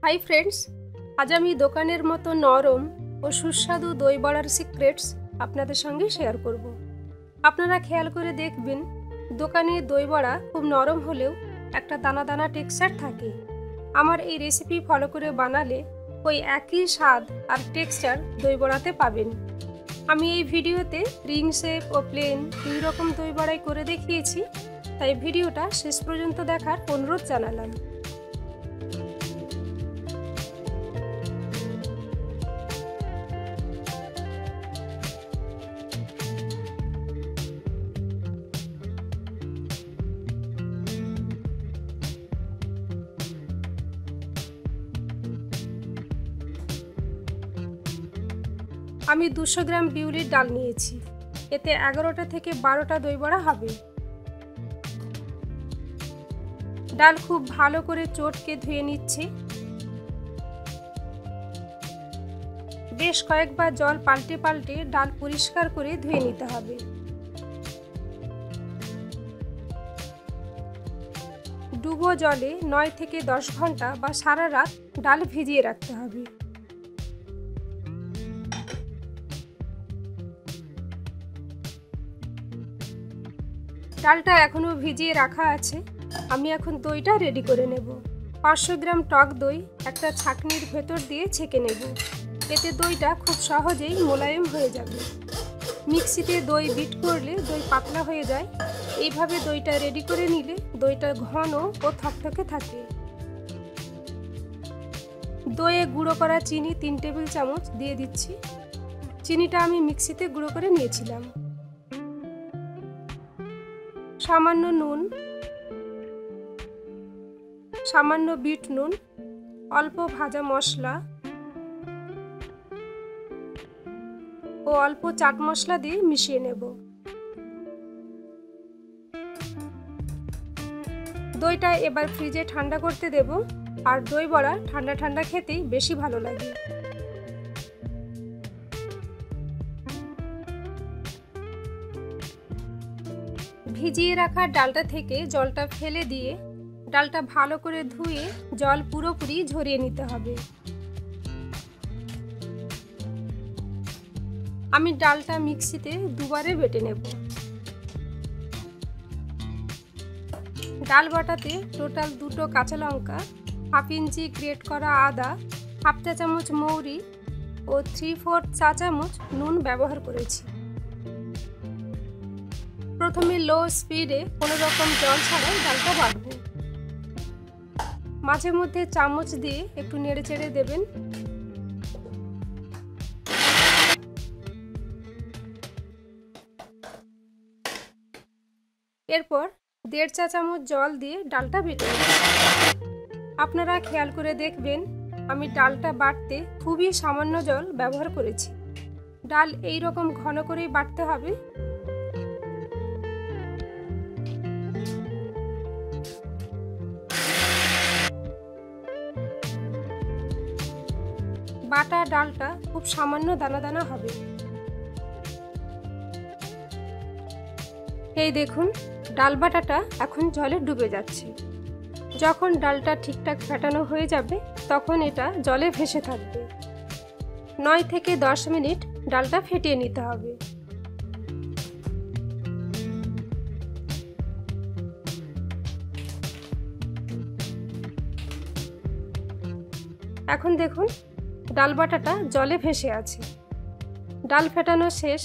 Hi friends, आज आमी दोकानेर मतो नरम और सुस्वादु दई बड़ार सिक्रेट्स आपनादेर संगे शेयर करब। आपनारा खेयाल करे देखबेन दोकाने दई बड़ा खूब नरम होलेও একটা দানা দানা টেক্সচার থাকে। আমার এই রেসিপি ফলো করে বানালে ওই একই স্বাদ আর টেক্সচার দই বড়াতে পাবেন। আমি এই ভিডিওতে রিং শেপ ও প্লেন দুই রকম দই বড়াই করে দেখিয়েছি, তাই ভিডিওটা শেষ পর্যন্ত দেখার অনুরোধ জানালাম। আমি 200 গ্রাম বিউলির ডাল নিয়েছি, এতে 11টা থেকে 12টা দই বড়া হবে। ডাল খুব ভালো করে চটকে ধুয়ে নিচ্ছি। বেশ কয়েকবার জল পাল্টে পাল্টে ডাল পরিষ্কার করে ধুয়ে নিতে হবে। ডুবো জলে 9 থেকে 10 ঘন্টা বা সারা রাত ডাল ভিজিয়ে রাখতে হবে। ডালটা এখনো ভিজিয়ে রাখা আছে, আমি এখন দইটা রেডি করে নেব। 500 গ্রাম টক দই একটা ছাঁকনির ভেতর দিয়ে ছেঁকে নেব, এতে দইটা খুব সহজেই মোলায়েম হয়ে যাবে। মিক্সিতে দই বিট করলে দই পাতলা হয়ে যায়, এইভাবে দইটা রেডি করে নিলে দইটা ঘন ও থকথকে থাকে। দইয়ে গুঁড়ো করা চিনি 3 টেবিল চামচ দিয়ে দিচ্ছি। চিনিটা আমি মিক্সিতে গুঁড়ো করে নিয়েছিলাম। সামান্য নুন, সামান্য বিট নুন, অল্প ভাজা মশলা ও অল্প চাট মশলা দিয়ে মিশিয়ে নেব। দইটা এবার ফ্রিজে ঠান্ডা করতে দেব, আর দই বড়া ঠান্ডা ঠান্ডা খেতেই বেশি ভালো লাগে। ভিজিয়ে রাখা ডালটা থেকে জলটা ফেলে দিয়ে ডালটা ভালো করে ধুয়ে জল পুরোপুরি ঝরিয়ে নিতে হবে। আমি ডালটা মিক্সিতে দুবারে বেটে নেব। ডাল বাটাতে টোটাল 2টো কাঁচা লঙ্কা, 1/2 ইঞ্চি গ্রেট করা আদা, 1/2 চা চামচ মৌরি ও 3/4 চা চামচ নুন ব্যবহার করেছি। প্রথমে লো স্পিডে কোনো রকম জল ছাড়াই ডালটা বাটব। মাঝে মধ্যে চামচ দিয়ে একটু নেড়ে চেড়ে দেবেন। এরপর 1.5 চা চামচ জল দিয়ে ডালটা বেটে নেবেন। আপনারা খেয়াল করে দেখবেন আমি ডালটা বাটতে খুবই সামান্য জল ব্যবহার করেছি। ডাল এই রকম ঘন করেই বাটতে হবে। বাটা ডালটা খুব সামান্য দানা দানা হবে। এই দেখুন ডাল বাটাটা এখন জলে ডুবে যাচ্ছে। যখন ডালটা ঠিকঠাক ফেটানো হয়ে যাবে তখন এটা জলে ভেসে থাকবে। 9 থেকে 10 মিনিট ডালটা ফেটিয়ে নিতে হবে। এখন দেখুন ডাল বাটাটা জলে ভেসে আছে। ডাল ফেটানো শেষ,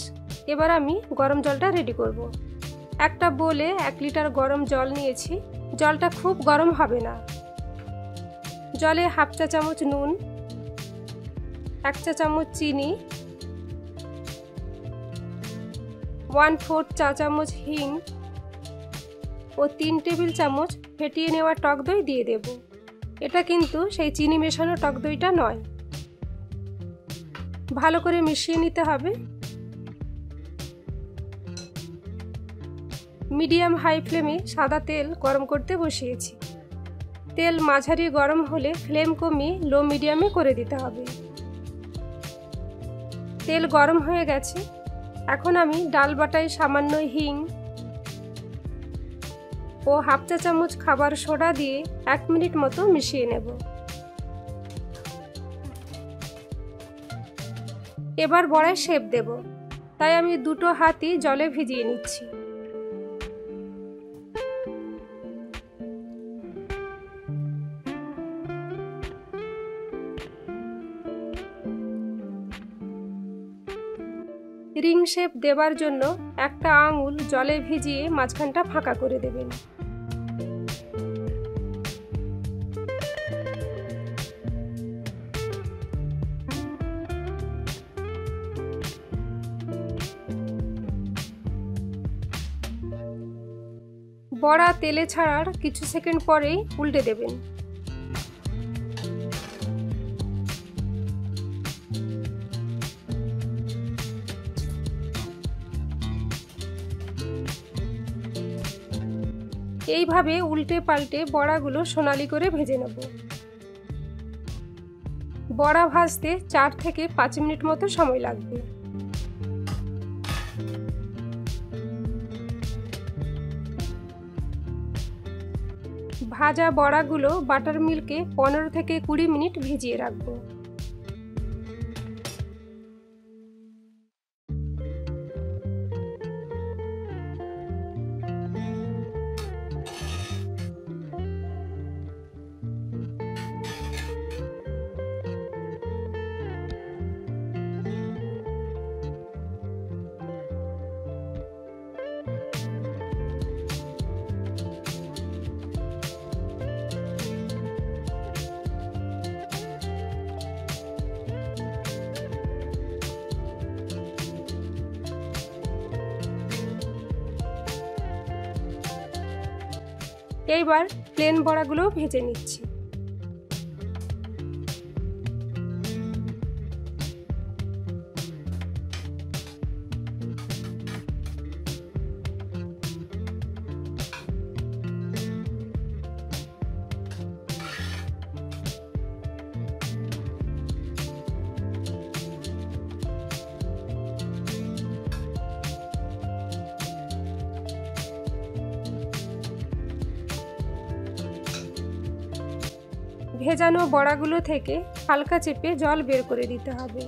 এবার আমি গরম জলটা রেডি করব। একটা বোলে 1 লিটার গরম জল নিয়েছি। জলটা খুব গরম হবে না। জলে 1/2 চা চামচ নুন, 1 চা চামচ চিনি, 1/4 চা চামচ হিং ও 3 টেবিল চামচ ফেটিয়ে নেওয়া টক দই দিয়ে দেব। এটা কিন্তু সেই চিনি মেশানো টক দইটা নয়। ভালো করে মিশিয়ে নিতে হবে। মিডিয়াম হাই ফ্লেমে সাদা তেল গরম করতে বসিয়েছি। তেল মাঝারি গরম হলে ফ্লেম কমিয়ে লো মিডিয়ামে করে দিতে হবে। তেল গরম হয়ে গেছে। এখন আমি ডাল বাটায় সামান্য হিং ও 1/2 চা চামচ খাবার সোডা দিয়ে 1 মিনিট মতো মিশিয়ে নেব। এবার বড়ায় শেপ দেব, তাই আমি দুটো হাতই জলে ভিজিয়ে নিচ্ছি। রিং শেপ দেবার জন্য একটা আঙুল জলে ভিজিয়ে মাঝখানটা ফাঁকা করে দেবেন। বড়া তেলে ছাড়ার কিছু সেকেন্ড পরেই উল্টে দেবেন। এইভাবে উল্টে পাল্টে বড়াগুলো সোনালি করে ভেজে নেব। বড়া ভাজতে 4 থেকে 5 মিনিট মতো সময় লাগবে। ভাজা বড়াগুলো বাটার মিল্কে 15 থেকে 20 মিনিট ভিজিয়ে রাখবো। এইবার প্লেন বড়াগুলো ভেজে নিচ্ছি। ভেজানো বড়াগুলো থেকে হালকা চেপে জল বের করে দিতে হবে।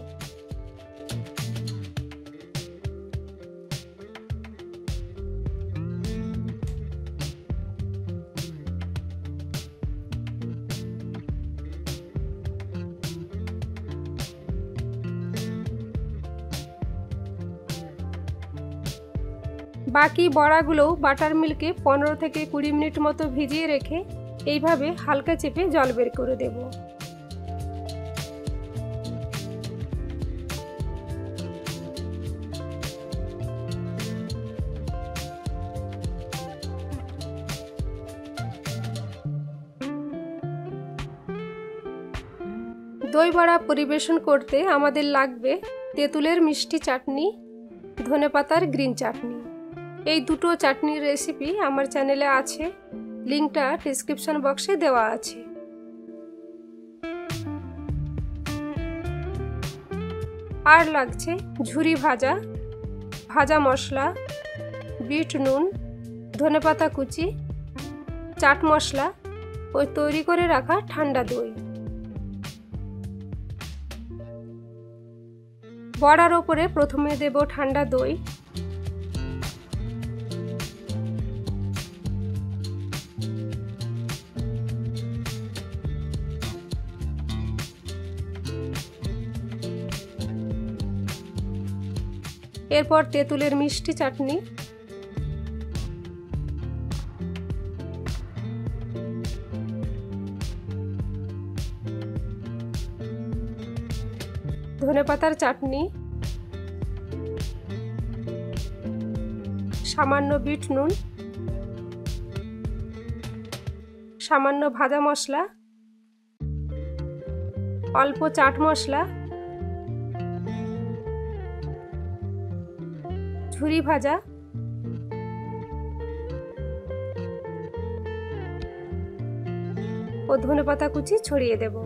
বাকি বড়াগুলোও বাটার মিল্কে 15 থেকে 20 মিনিট মতো ভিজিয়ে রেখে এইভাবে হালকা চেপে জল বের করে দেব। দই বড়া পরিবেশন করতে আমাদের লাগবে তেঁতুলের মিষ্টি চাটনি, ধনেপাতার গ্রিন চাটনি। এই দুটো চাটনির রেসিপি আমার চ্যানেলে আছে, লিংকটা ডেসক্রিপশন বক্সে দেওয়া আছে। আর লাগছে ঝুরি ভাজা, ভাজা মশলা, বিট নুন, ধনেপাতা কুচি, চাট মশলা, ওই তৈরি করে রাখা ঠান্ডা দই। বড়ার ওপরে প্রথমে দেব ঠান্ডা দই। এরপর তেঁতুলের মিষ্টি চাটনি, ধনেপাতার চাটনি, সামান্য বিট নুন, সামান্য ভাজা মশলা, অল্প চাট মশলা, ঝুরি ভাজা, ও ধনেপাতা কুচি ছড়িয়ে দেব।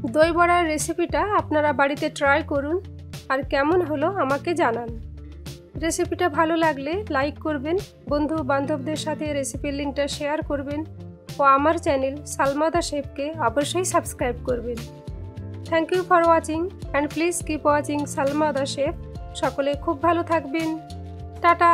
দই বড়ার রেসিপিটা আপনারা বাড়িতে ট্রাই করুন আর কেমন হলো আমাকে জানান। রেসিপিটা ভালো লাগলে লাইক করবেন, বন্ধু বান্ধবদের সাথে রেসিপির লিঙ্কটা শেয়ার করবেন ও আমার চ্যানেল সালমা দ্য শেফকে অবশ্যই সাবস্ক্রাইব করবেন। Thank you for watching and please keep watching Salma the chef. সকলে খুব ভালো থাকবেন। টাটা।